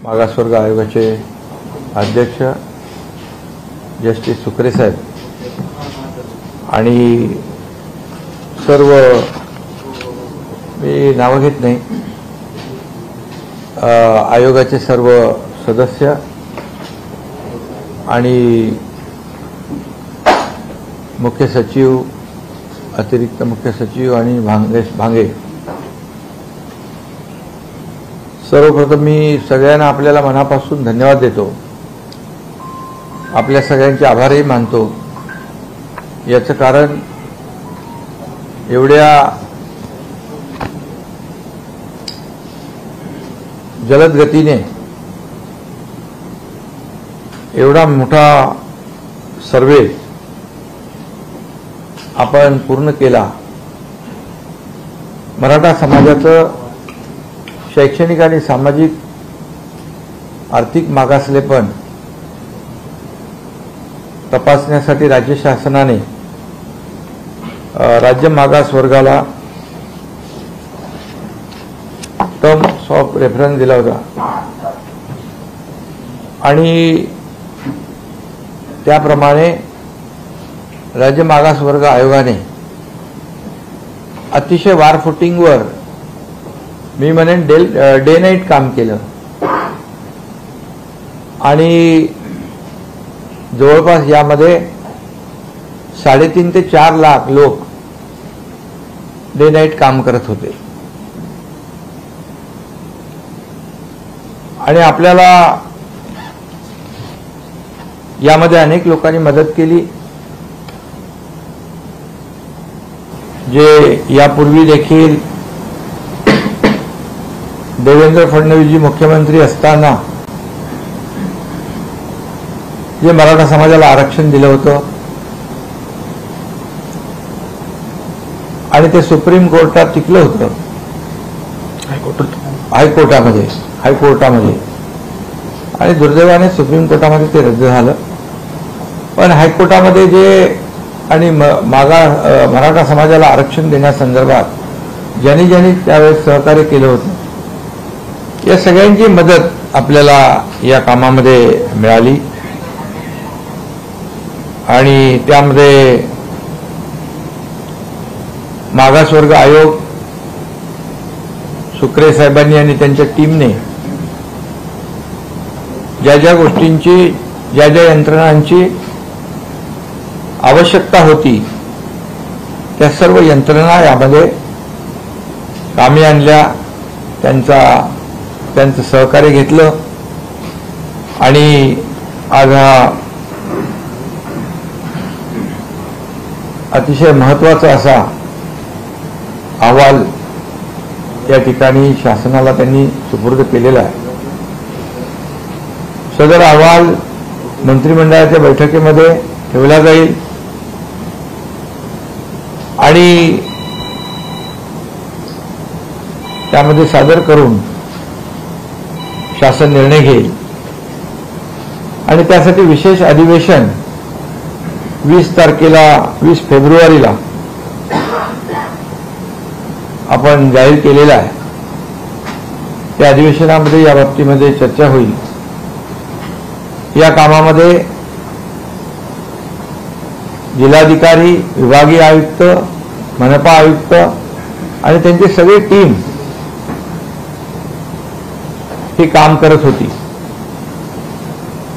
मागासवर्ग आयोगाचे अध्यक्ष जस्टिस सुकरे साहेब आणि सर्व मी नाव घेत नाही आयोगाचे सर्व सदस्य आणि मुख्य सचिव, अतिरिक्त मुख्य सचिव आणि भांगे, सर्वप्रथम मी सगळ्यांना आपल्याला मनापासून धन्यवाद देतो. आपल्या सगळ्यांचे आभारही मानतो. याचं कारण एवढ्या जलद गतीने एवढा मोठा सर्वे आपण पूर्ण केला. मराठा समाजाचं शैक्षणिक आणि सामाजिक आर्थिक मागासलेपण तपासण्यासाठी राज्य शासनाने राज्य मागास वर्गाला टर्म्स ऑफ रेफरन्स दिला होता आणि त्याप्रमाणे राज्य मागास वर्ग आयोगाने अतिशय वारफुटिंगवर मी म्हणेन डे नाईट काम केलं आणि जवळपास यामध्ये 3.5 ते 4 लाख लोक डे नाईट काम करत होते आणि आपल्याला यामध्ये अनेक लोकांनी मदत केली जे यापूर्वी देखील देवेंद्र फडणवीसजी मुख्यमंत्री असताना जे मराठा समाजाला आरक्षण दिलं होतं आणि ते सुप्रीम कोर्टात टिकलं होतं, हायकोर्टामध्ये आणि दुर्दैवाने सुप्रीम कोर्टामध्ये ते रद्द झालं. पण हायकोर्टामध्ये जे आणि मराठा समाजाला आरक्षण देण्यासंदर्भात ज्यांनी त्यावेळेस सहकार्य केलं होतं या सगळ्यांची मदत आपल्याला या कामामध्ये मिळाली आणि त्यामध्ये मागासवर्ग आयोग, सुकरे साहेबांनी आणि त्यांच्या टीमने ज्या गोष्टींची ज्या यंत्रणांची आवश्यकता होती त्या सर्व यंत्रणा यामध्ये कामी आणल्या, त्यांचं सहकार्य घेतलं आणि आज हा अतिशय महत्त्वाचा असा अहवाल या ठिकाणी शासनाला त्यांनी सुपूर्द केलेला आहे. सदर अहवाल मंत्रिमंडळाच्या बैठकीमध्ये ठेवला जाईल आणि त्यामध्ये सादर करून शासन निर्णय घेईल आणि त्यासाठी विशेष अधिवेशन 20 फेब्रुवारीला आपण जाहीर केलेला आहे. त्या अधिवेशनामध्ये या बाबतीमध्ये चर्चा होईल. या कामामध्ये जिल्हाधिकारी, विभागीय आयुक्त, मनपा आयुक्त आणि त्यांची सगळी टीम हे काम करत होती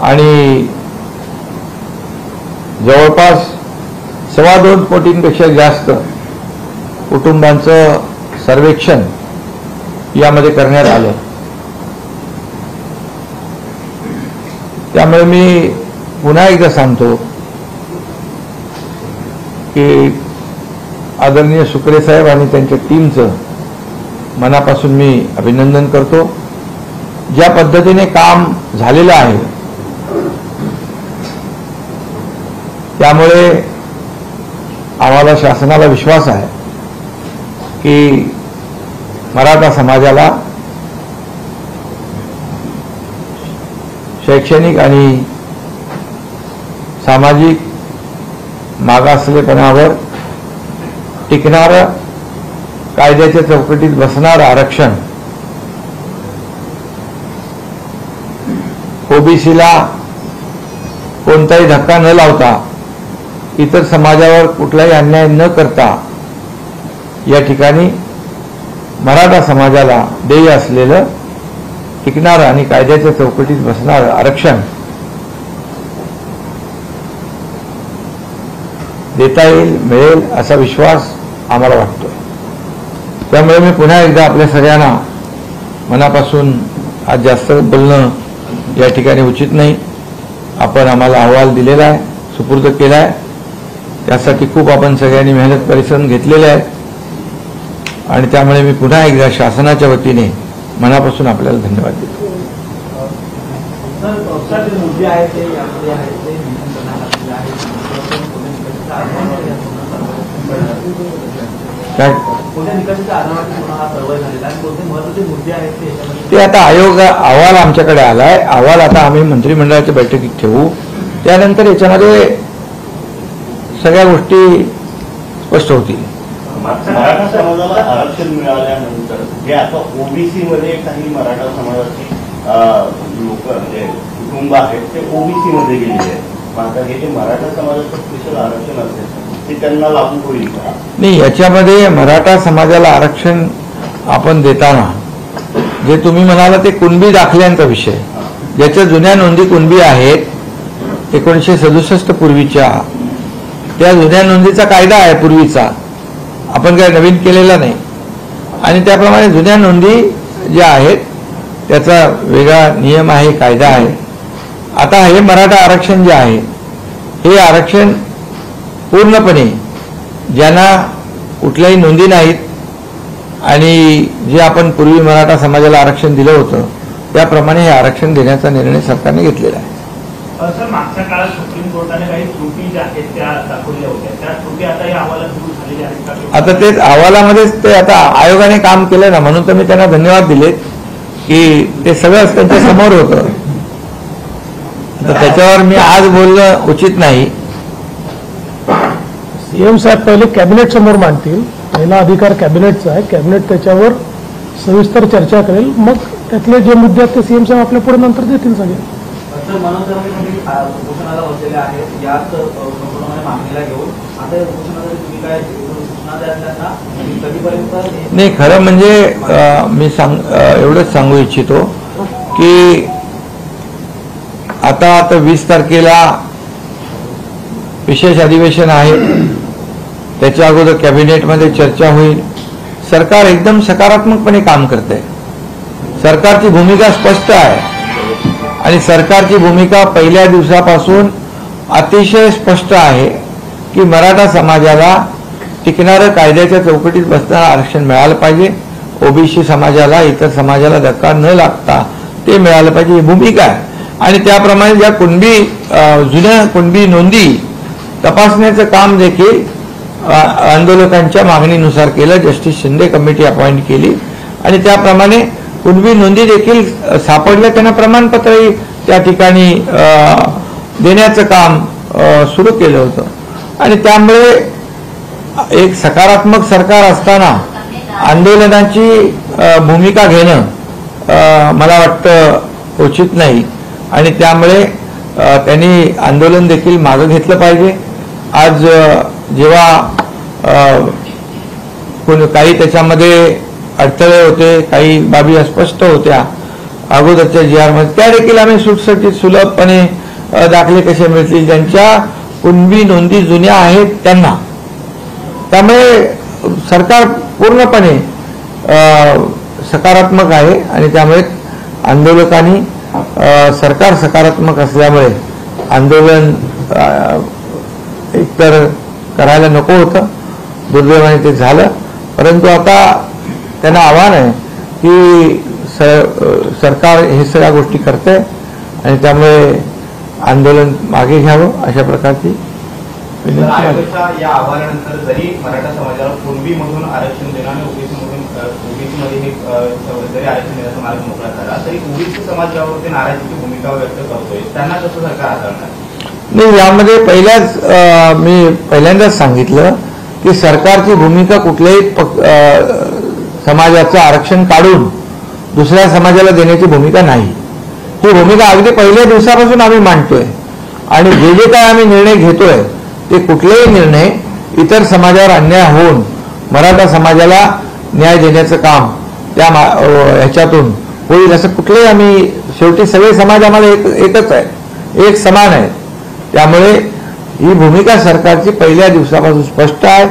आणि जवळपास 2.25 कोटींपेक्षा जास्त कुटुंबांचं सर्वेक्षण यामध्ये करण्यात आलं. त्यामुळे मी पुन्हा एकदा सांगतो की आदरणीय सुकरे साहेब आणि त्यांच्या टीमचं मनापासून मी अभिनंदन करतो. ज्या पद्धतीने काम झालेलं आहे त्यामुळे आम्हाला शासनाला विश्वास आहे की मराठा समाजाला शैक्षणिक आणि सामाजिक मागासलेपणावर टिकणारं, कायद्याच्या चौकटीत बसणारं आरक्षण ओबीसीला कोणताही धक्का न लावता, इतर समाजावर कुठलाही अन्याय न करता या ठिकाणी मराठा समाजाला देय असलेलं टिकणारं आणि कायद्याच्या चौकटीत बसणारं आरक्षण देता येईल, मिळेल असा विश्वास आम्हाला वाटतो. त्यामुळे मी पुन्हा एकदा आपल्या सगळ्यांना मनापासून आज जास्त बोलणं या ठिकाणी उचित नाही. आपण आम्हाला अहवाल दिलेला आहे, सुपूर्द केला आहे. त्यासाठी खूप आपण सगळ्यांनी मेहनत परिश्रम घेतलेले आहेत आणि त्यामुळे मी पुन्हा एकदा शासनाच्या वतीने मनापासून आपल्याला धन्यवाद देतो. काय ते आता आयोग अहवाल आमच्याकडे आलाय. अहवाल आता आम्ही मंत्रिमंडळाच्या बैठकीत ठेवू. त्यानंतर याच्यामध्ये सगळ्या गोष्टी स्पष्ट होतील. मराठा समाजाला आरक्षण मिळाल्यानंतर जे आता ओबीसी मध्ये काही मराठा समाजाची लोक म्हणजे कुटुंब आहेत ते ओबीसी मध्ये गेलेले आहेत. आता हे जे मराठा समाजाचं स्पेशल आरक्षण असेल ते त्यांना लागू होईल का? नाही, याच्यामध्ये मराठा समाजाला आरक्षण आपण देताना जे तुम्ही म्हणाला ते कुणबी दाखल्यांचा विषय, ज्याच्या जुन्या नोंदी कुणबी आहेत 1967 पूर्वीच्या, त्या जुन्या नोंदीचा कायदा आहे पूर्वीचा, आपण काय नवीन केलेला नाही. आणि त्याप्रमाणे जुन्या नोंदी ज्या आहेत त्याचा वेगळा नियम आहे, कायदा आहे. आता हे मराठा आरक्षण जे आहे हे आरक्षण पूर्णपणे ज्यांना कुठल्याही नोंदी नाहीत आणि जे आपण पूर्वी मराठा समाजाला आरक्षण दिलं होतं त्याप्रमाणे हे आरक्षण देण्याचा निर्णय सरकारने घेतलेला आहे. सर, मागच्या काळात सुप्रीम कोर्टाने काही त्रुटी ज्या आहेत त्या दाखवल्या होत्या, त्या त्रुटी आता या अहवालात दूर झालेल्या आहेत. आता तेच अहवालामध्येच ते आता आयोगाने काम केलं ना, म्हणून तर मी त्यांना धन्यवाद दिले की ते सगळंच त्यांच्या समोर होतं. तर त्याच्यावर मी आज बोलणं उचित नाही. सीएम साहेब पहिले कॅबिनेट समोर मांडतील. पहिला अधिकार कॅबिनेटचा आहे. कॅबिनेट त्याच्यावर सविस्तर चर्चा करेल. मग त्यातले जे मुद्दे आहेत ते सीएम साहेब आपल्या पुढे नंतर देतील सगळे. उपोषणाला बसलेले आहेत, याच मागणीला घेऊन आता उपोषणासाठी तुम्ही काय सूचना द्याल त्यांना? कधीपर्यंत? नाही, खरं म्हणजे मी एवढंच सांगू इच्छितो की आता 20 तारखेला विशेष अधिवेशन आहे. त्याच्या अगोदर कॅबिनेटमध्ये चर्चा होईल. सरकार एकदम सकारात्मकपणे काम करते. सरकारची भूमिका स्पष्ट आहे आणि सरकारची भूमिका पहिल्या दिवसापासून अतिशय स्पष्ट आहे की मराठा समाजाला टिकणारं कायद्याच्या चौकटीत बसणारं आरक्षण मिळालं पाहिजे. ओबीसी समाजाला, इतर समाजाला धक्का न लागता ते मिळालं पाहिजे, ही भूमिका आहे. आणि त्याप्रमाणे ज्या जुन्या कुणबी नोंदी तपासण्याचं काम देखील आंदोलकांच्या मागणीनुसार केलं. जस्टिस शिंदे कमिटी अपॉइंट केली आणि त्याप्रमाणे कुणबी नोंदी देखील सापडल्या, त्यांना प्रमाणपत्रही त्या ठिकाणी देण्याचं काम सुरू केलं होतं. आणि त्यामुळे एक सकारात्मक सरकार असताना आंदोलनाची भूमिका घेणं मला वाटतं उचित नाही आणि त्यामुळे त्यांनी आंदोलन देखील मागं घेतलं पाहिजे. आज जेव्हा काही त्याच्यामध्ये अडथळे होते, काही बाबी अस्पष्ट होत्या अगोदरच्या GR मध्ये, त्या देखील आम्ही सुटसुटीत सुलभपणे दाखले कसे मिळतील ज्यांच्या कुणबी नोंदी जुन्या आहेत त्यांना. त्यामुळे सरकार पूर्णपणे सकारात्मक आहे आणि त्यामुळे आंदोलकांनी सरकार सकारात्मक असल्यामुळे आंदोलन एकतर करायला नको होतं, दुर्दैवाने ते झालं. परंतु आता त्यांना आव्हान आहे की सरकार हे सगळ्या गोष्टी करते आणि त्यामुळे आंदोलन मागे घ्यावं अशा प्रकारची विनंती. या अहवालानंतर जरी मराठा समाजाला कुणबीमधून आरक्षण देणं आणि ओबीसीमध्ये जरी आरक्षण देण्याचा मार्ग मोकळा झाला तरी ओबीसी समाज यावरती नाराजीची भूमिका व्यक्त करतोय, त्यांना कसं सरकार हाताळणार? नाही, यामध्ये मी पहिल्यांदाच सांगितलं की सरकारची भूमिका कुठल्याही समाजाचं आरक्षण काढून दुसऱ्या समाजाला देण्याची भूमिका नाही. ही भूमिका अगदी पहिल्या दिवसापासून आम्ही मांडतोय आणि जे जे काय आम्ही निर्णय घेतोय ते कुठलेही निर्णय इतर समाजावर अन्याय होऊन मराठा समाजाला न्याय देण्याचं काम त्या ह्याच्यातून होईल असं कुठलेही आम्ही शेवटी सगळे समाज आम्हाला एकच आहे, एक समान आहे. त्यामुळे ही भूमिका सरकारची पहिल्या दिवसापासून स्पष्ट आहे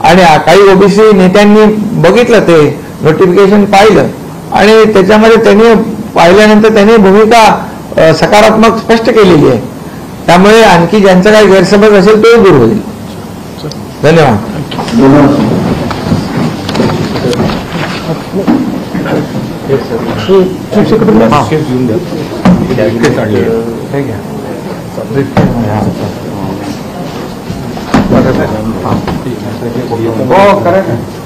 आणि काही ओबीसी नेत्यांनी बघितलं ते नोटिफिकेशन पाहिलं आणि त्याच्यामध्ये त्यांनी पाहिल्यानंतर त्यांनी भूमिका सकारात्मक स्पष्ट केलेली आहे. त्यामुळे आणखी ज्यांचा काही गैरसमज असेल तोही दूर होईल. धन्यवाद. चीफ सेक्रेटरी हो करेक्ट.